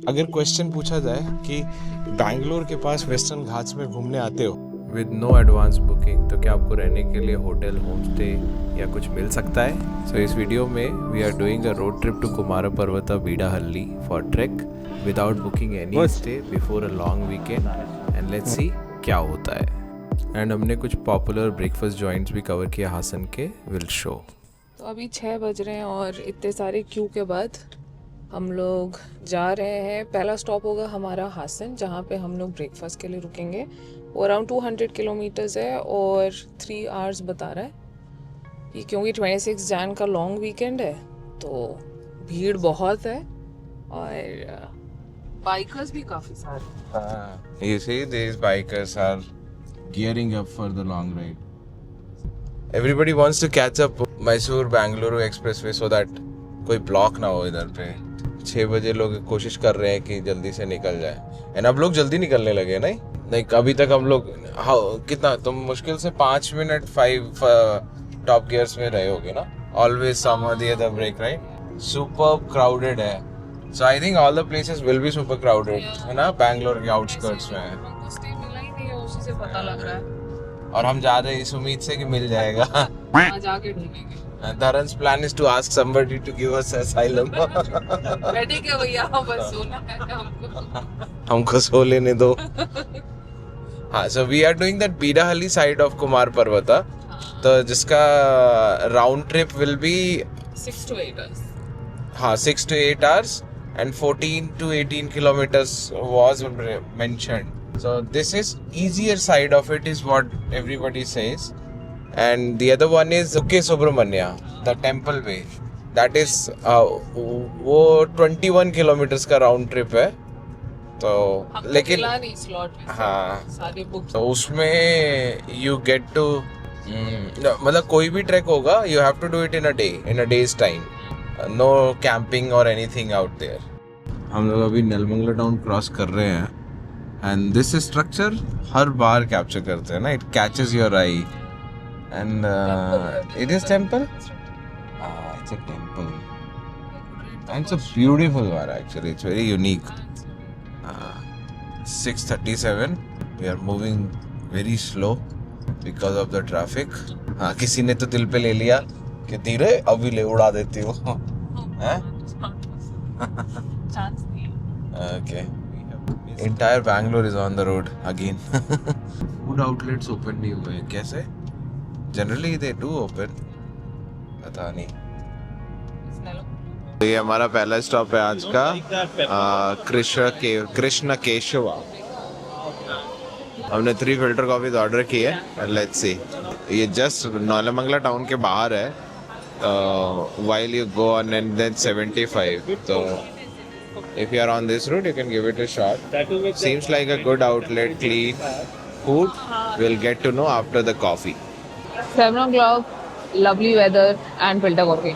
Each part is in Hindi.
अगर क्वेश्चन पूछा जाए कि बैंगलोर के पास वेस्टर्न घाट्स में घूमने आते हो विद नो एडवांस बुकिंग, तो क्या आपको रहने के लिए होटल, होम स्टे या कुछ मिल सकता है? सो इस वीडियो में we are doing a road trip to Kumara Parvatha Bidahalli for trek without booking any stay before a long weekend, and let's see क्या होता है। एंड हमने कुछ पॉपुलर ब्रेकफास्ट जॉइंट्स भी कवर किया हासन के, विल शो। तो अभी 6 बज रहे हैं और इतने सारे क्यू के बाद हम लोग जा रहे हैं। पहला स्टॉप होगा हमारा हासन, जहाँ पे हम लोग ब्रेकफास्ट के लिए रुकेंगे। वो अराउंड 200 किलोमीटर्स है और 3 आवर्स बता रहा है कि क्योंकि 26 जैन का लॉन्ग वीकेंड है तो भीड़ बहुत है और बाइकर्स भी काफ़ी सारे। You see, these bikers are gearing up for the long ride. Everybody wants to catch up Mysore Bangalore expressway so that कोई ब्लॉक ना हो इधर पे। 6 बजे लोग कोशिश कर रहे हैं कि जल्दी से निकल जाए, एंड अब लोग जल्दी निकलने लगे। नहीं अभी तक हम लोग कितना तुम मुश्किल से 5 मिनट 5 टॉप गियर्स में रहे होगे ना। Always some or the other break, right? Super crowded है, so I think all the places will be super crowded, है ना? बैंगलोर के आउटस्कर्ट्स में हमको स्टे मिला ही नहीं है, उसी से पता लग रहा है। और हम जा रहे हैं इस उम्मीद से कि मिल जाएगा। वहाँ जाके ढूंढेंगे। Dharan's plan is to ask somebody to give us asylum. बैठे क्या भैया, बस सोना है हमको। हमको सो लेने दो। हाँ, so we are doing that बीडाहल्ली side of Kumar पर्वता, तो जिसका round trip will be 6 to 8 hours. हाँ 6 to 8 hours and 14 to 18 kilometers was mentioned. So this is easier side of it is what everybody says. And the other one is Uke Subramanya, the temple way. That is वो 21 kilometers का राउंड ट्रिप है। तो लेकिन हाँ, सारे बुक्स तो उसमें you get to मतलब कोई भी ट्रैक होगा, you have to do it in a day's time. No camping or anything out there. हम लोग अभी नेलमंगला टाउन क्रॉस कर रहे हैं, and this structure her bar capture करते हैं ना, it catches your eye. And it is temple? It's a temple. And it's a beautiful one actually. It's very unique. 6:37. We are moving very slow because of the traffic. हाँ, किसी ने तो दिल पे ले लिया कि धीरे अभी ले उड़ा देती हो। हैं? Okay. Entire Bangalore is on the road again. Food outlets open नहीं हुए, कैसे? जनरली दे डू ओपन, पता नहीं। ये हमारा पहला स्टॉप है आज का, कृष्ण केशवा। हमने 3 फिल्टर कॉफी ऑर्डर की है। लेट्स सी, ये जस्ट नेलमंगला टाउन के बाहर है, while you go on and then 75। तो if you are on this route you can give it a shot. Seems like a good outlet, clean food. We'll get to know after the coffee. 7 o'clock, lovely weather and filter coffee.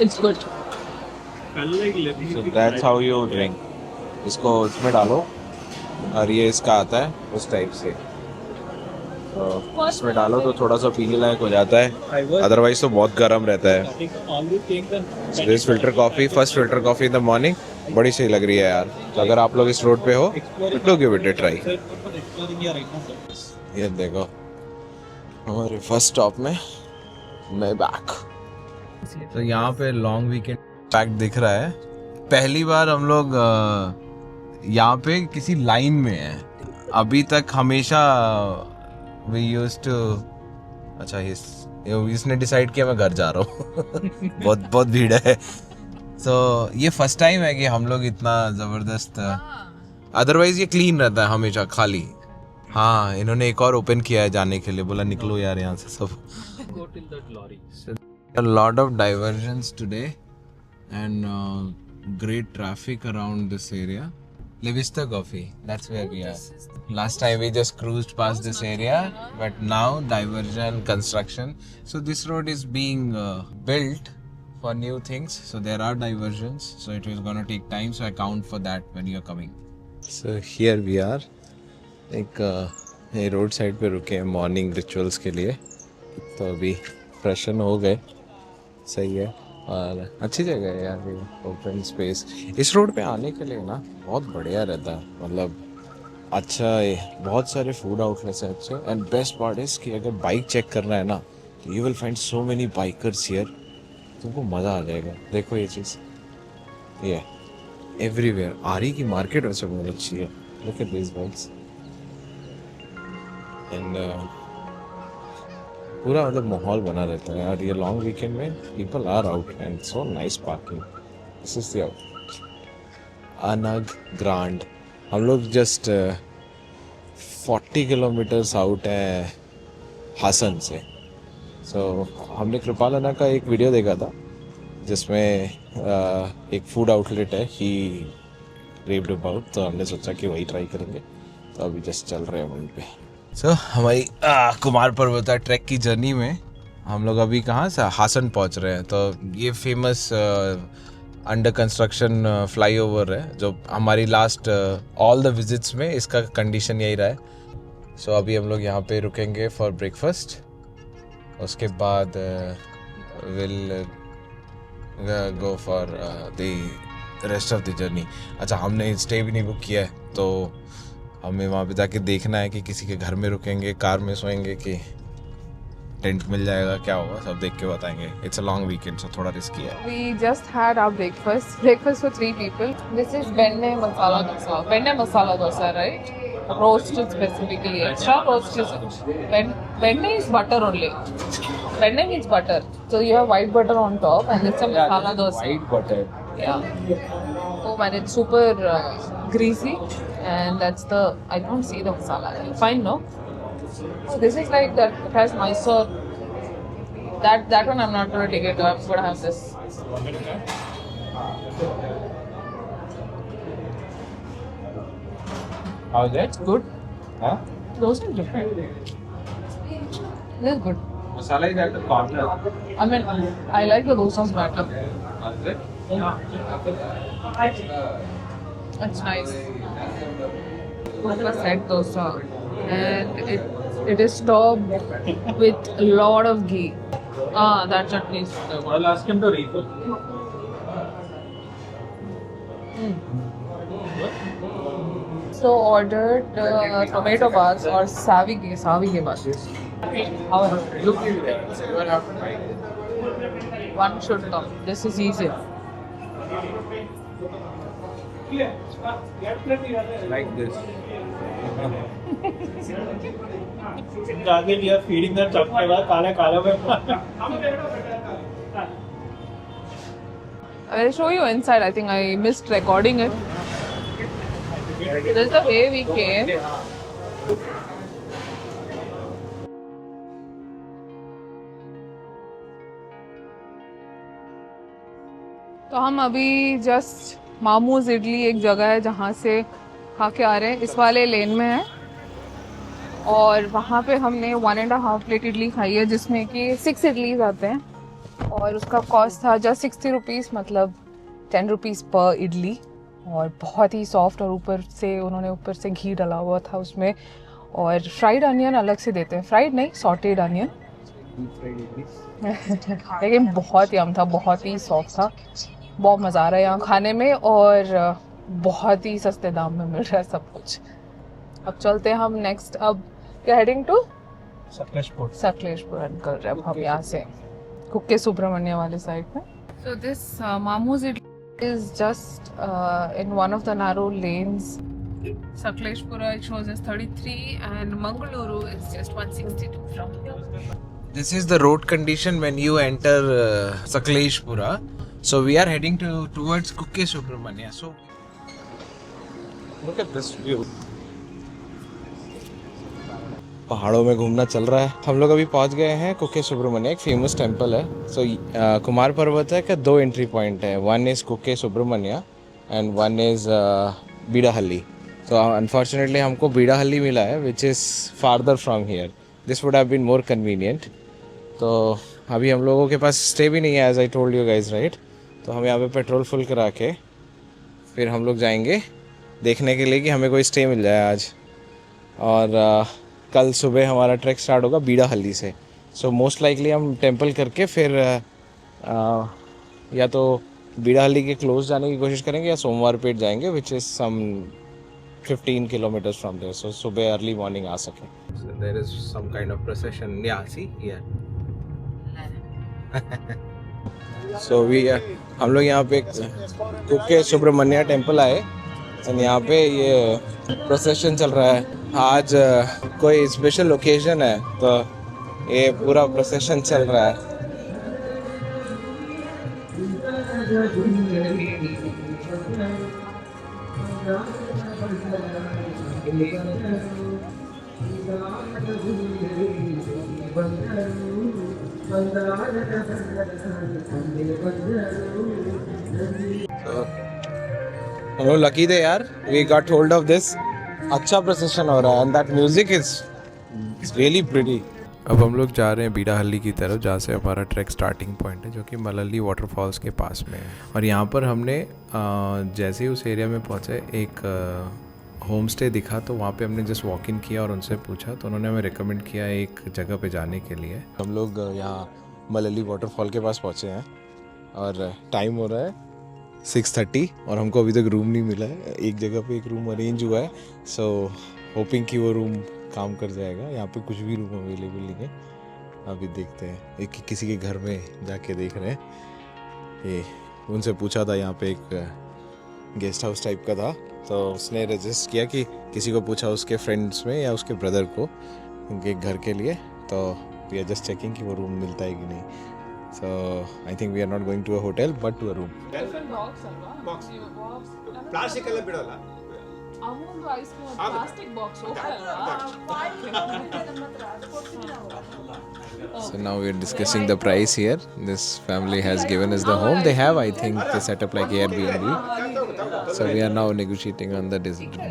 It's good. So that's how you drink. इसको उसमें डालो और ये इसका आता है उस टाइप से, तो इसमें डालो तो थोड़ा सा पीने लायक हो जाता है, अदरवाइज तो बहुत गर्म रहता है। So this filter coffee, first filter coffee in the morning, बड़ी सही लग रही है यार। तो अगर आप लोग इस रोड पे हो तो गिव इट अ ट्राई। ये देखो हमारे फर्स्ट स्टॉप में मैं बैक। तो यहाँ पे लॉन्ग वीकेंड पैक दिख रहा है। पहली बार हम लोग यहाँ पे किसी लाइन में हैं। अभी तक हमेशा we used to, अच्छा इसने डिसाइड किया मैं घर जा रहा हूँ। बहुत भीड़ है। तो ये फर्स्ट टाइम है कि हम लोग इतना जबरदस्त, अदरवाइज ये क्लीन रहता है हमेशा खाली। हाँ, इन्होंने एक और ओपन किया है जाने के लिए, बोला निकलो यार यहाँ से सब। A lot of diversions today and great traffic around this area. La Vista Coffee, that's where we are. Last time we just cruised past this area, but now diversion, construction. So this road is being built for new things. So there are diversions. So it is going to take time. So account for that when you are coming. So here we are. एक रोड साइड पे रुके हैं मॉर्निंग रिचुअल्स के लिए। तो अभी फ्रेशन हो गए, सही है और अच्छी जगह है यार, ये ओपन स्पेस। इस रोड पे आने के लिए ना बहुत बढ़िया रहता है, मतलब अच्छा है, बहुत सारे फूड आउटलेट्स हैं अच्छे। एंड बेस्ट पार्ट इज कि अगर बाइक चेक करना है ना तो you will find so many bikers here, तुमको मज़ा आ जाएगा। देखो ये चीज़, ये एवरीवेयर। आरी की मार्केट वैसे बहुत अच्छी है, look at this bikes. And पूरा मतलब माहौल बना रहता है और ये लॉन्ग वीकेंड में people are out and so nice parking. This is the अनग ग्रांड। हम लोग जस्ट 40 किलोमीटर्स आउट है हासन से। सो हमने कृपालना का एक वीडियो देखा था जिसमें एक फूड आउटलेट है ही रेव्ड अबाउट, तो हमने सोचा कि वही ट्राई करेंगे, तो अभी जस्ट चल रहे हैं वहीं पे। सो हमारी कुमार पर्वत ट्रैक की जर्नी में हम लोग अभी कहाँ से हासन पहुँच रहे हैं। तो ये फेमस अंडर कंस्ट्रक्शन फ्लाईओवर है जो हमारी लास्ट ऑल द विजिट्स में इसका कंडीशन यही रहा है। सो अभी हम लोग यहाँ पे रुकेंगे फॉर ब्रेकफास्ट, उसके बाद will go for the rest of the journey. अच्छा, हमने स्टे भी नहीं बुक किया है तो हमें वहाँ पे जाके देखना है कि किसी के घर में रुकेंगे, कार में सोएंगे कि टेंट मिल जाएगा, क्या होगा सब देख के बताएंगे। It's a long weekend so थोड़ा रिस्की है। We just had our breakfast for 3 people. This is benne masala dosa, right? Roasted specifically, extra roasted. Benne is butter only. Benne means butter. So you have white butter on top and it's a masala dosa. White butter. Yeah. Oh man, it's super greasy and that's the, I don't see the masala. Fine, no? So this is like that, it has Mysore. That one I'm not gonna take it. I'm gonna have this. How's that? Good. Huh? Those are different. This is good. Masala is at the corner. I mean, I like the dosas better. How's it? It's nice. Super set dosa, and it is topped with a lot of ghee. That chutney is. I'll ask him to refill. So ordered tomato baths or savi ke baths. However, Look at that. So you will have to try it. one should come. This is easy. Like this. Target, you are feeding the chuck ke baad kala mein. I will show you inside. I think I missed recording it. This is the way we came. तो हम अभी जस्ट मामूज इडली एक जगह है जहाँ से खा के आ रहे हैं, इस वाले लेन में है। और वहाँ पे हमने 1.5 प्लेट इडली खाई है जिसमें कि 6 इडलीज आते हैं और उसका कॉस्ट था जस्ट 60 रुपीज़, मतलब 10 रुपीज़ पर इडली। और बहुत ही सॉफ्ट और ऊपर से उन्होंने ऊपर से घी डाला हुआ था उसमें, और फ्राइड अनियन अलग से देते हैं, फ्राइड नहीं सॉटेड अनियन। लेकिन बहुत यम था, बहुत ही सॉफ्ट था, बहुत मज़ा आ रहा है यहाँ खाने में और बहुत ही सस्ते दाम में मिल रहा है सब कुछ। अब चलते हैं हम नेक्स्ट, अब हेडिंग टू Sakleshpur. सकलेशपुर निकल रहे हैं अब हम यहाँ से कुक्के सुब्रमण्य वाले साइड में। So this Mamu's idli is just in one of the narrow lanes. Sakleshpura it shows as 33 and Mangaluru is just 162 from here. This is the road condition when you enter Sakleshpura. So we are heading towards Kukke Subramanya. So look at this view. पहाड़ों में घूमना चल रहा है। हम लोग अभी पहुंच गए हैं कुके सुब्रमण्य, एक फेमस टेम्पल है। सो कुमार पर्वत है का 2 एंट्री पॉइंट है, one is Kukke Subramanya and one is Bidahalli. So unfortunately हमको बीडाहल्ली मिला है which is farther from here. This would have been more convenient. तो अभी हम लोगों के पास स्टे भी नहीं है, as I told you guys, right. तो हम यहाँ पे पेट्रोल फुल करा के फिर हम लोग जाएंगे देखने के लिए कि हमें कोई स्टे मिल जाए आज। और कल सुबह हमारा ट्रैक स्टार्ट होगा बीडाहल्ली से। सो मोस्ट लाइकली हम टेंपल करके फिर या तो बीड़ाहली के क्लोज जाने की कोशिश करेंगे या सोमवार पेट जाएंगे, which is some 15 kilometers from there. So सुबह अर्ली मॉर्निंग आ सके. So there is some kind of procession. Yeah, see here. So हम लोग यहाँ पे कुके सुब्रमण्य टेम्पल आए और यहाँ पे ये प्रोसेशन चल रहा है. आज कोई स्पेशल ओकेजन है तो ये पूरा प्रोसेशन चल रहा है. हम लोग लकी थे यार, we got hold of this. अच्छा प्रोसेशन हो रहा है and that music is really pretty. अब हम लोग जा रहे हैं बीड़ाहल्ली की तरफ, जहाँ से हमारा ट्रैक स्टार्टिंग पॉइंट है, जो कि मलल्ली वाटरफॉल्स के पास में है. और यहाँ पर हमने जैसे ही उस एरिया में पहुँचे एक होम स्टे दिखा, तो वहाँ पे हमने जस्ट वॉक इन किया और उनसे पूछा, तो उन्होंने हमें रिकमेंड किया एक जगह पे जाने के लिए. हम लोग यहाँ मलल्ली वाटरफॉल के पास पहुँचे हैं और टाइम हो रहा है 6:30 और हमको अभी तक रूम नहीं मिला है. एक जगह पे एक रूम अरेंज हुआ है, सो होपिंग कि वो रूम काम कर जाएगा. यहाँ पे कुछ भी रूम अवेलेबल नहीं है. अभी देखते हैं, एक किसी के घर में जाके देख रहे हैं. ये उनसे पूछा था, यहाँ पे एक गेस्ट हाउस टाइप का था, तो उसने रजिस्ट किया कि किसी को पूछा उसके फ्रेंड्स में या उसके ब्रदर को उनके घर के लिए. तो वी आर जस्ट चेकिंग कि वो रूम मिलता है कि नहीं. So I think we are not going to a hotel but to a room. Different box alva. Box. Plastic ಎಲ್ಲ ಬಿಡಲ್ಲ. Amount ice cream plastic box So now we are discussing the price here. This family has given us the home. They have, I think, they set up like Airbnb. So we are now negotiating on the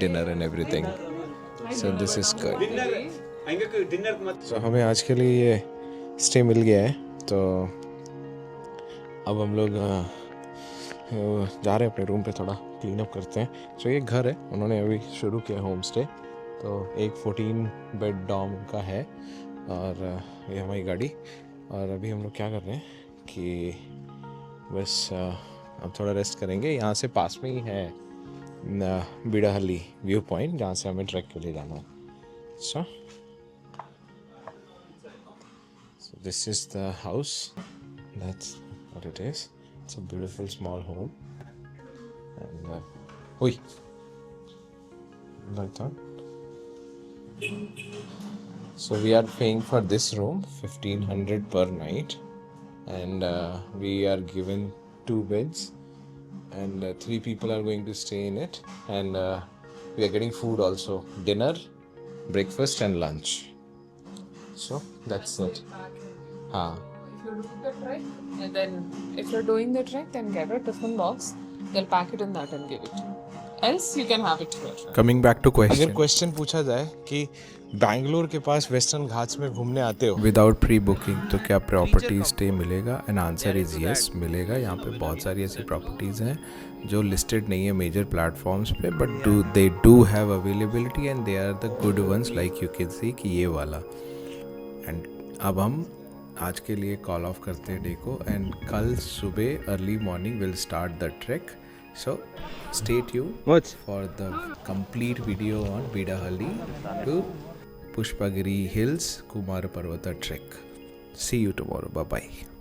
dinner and everything. So this is good. So हमें आज के लिए ये स्टे मिल गया है, तो अब हम लोग जा रहे हैं अपने रूम पे, थोड़ा क्लीन अप करते हैं. सो ये घर है, उन्होंने अभी शुरू किया होम स्टे. तो एक 14 बेड डॉम का है और ये हमारी गाड़ी. और अभी हम लोग क्या कर रहे हैं कि बस अब थोड़ा रेस्ट करेंगे. यहाँ से पास में ही है बीड़ाहल्ली व्यू पॉइंट, जहाँ से हमें ट्रैक के लिए जाना है. सो this is the house. That's what it is. It's a beautiful small home. And like that. So we are paying for this room 1,500 per night, and we are given 2 beds, and 3 people are going to stay in it, and we are getting food also, dinner, breakfast and lunch. So that's it. If you're doing the trek, and then if you're doing the trek, then get a tiffin box. They'll pack it in that and give it to you. Else you can have it here. Coming back to अगर question, क्वेश्चन पूछा जाए कि बैंगलोर के पास वेस्टर्न घाट्स में घूमने आते हो विदाउट प्री बुकिंग तो क्या प्रॉपर्टी स्टे मिलेगा? एंड आंसर इज़ यस, मिलेगा. यहाँ पे बहुत सारी ऐसी प्रॉपर्टीज़ हैं जो लिस्टेड नहीं है मेजर प्लेटफॉर्म्स पे, but they do have availability and they are the good ones, like you can see कि ये वाला. एंड अब हम आज के लिए कॉल ऑफ करते हैं डे को, एंड कल सुबह early morning will start the trek. So stay tuned for the complete video on Bidahalli to Pushpagiri hills Kumara Parvatha trek. See you tomorrow. Bye bye.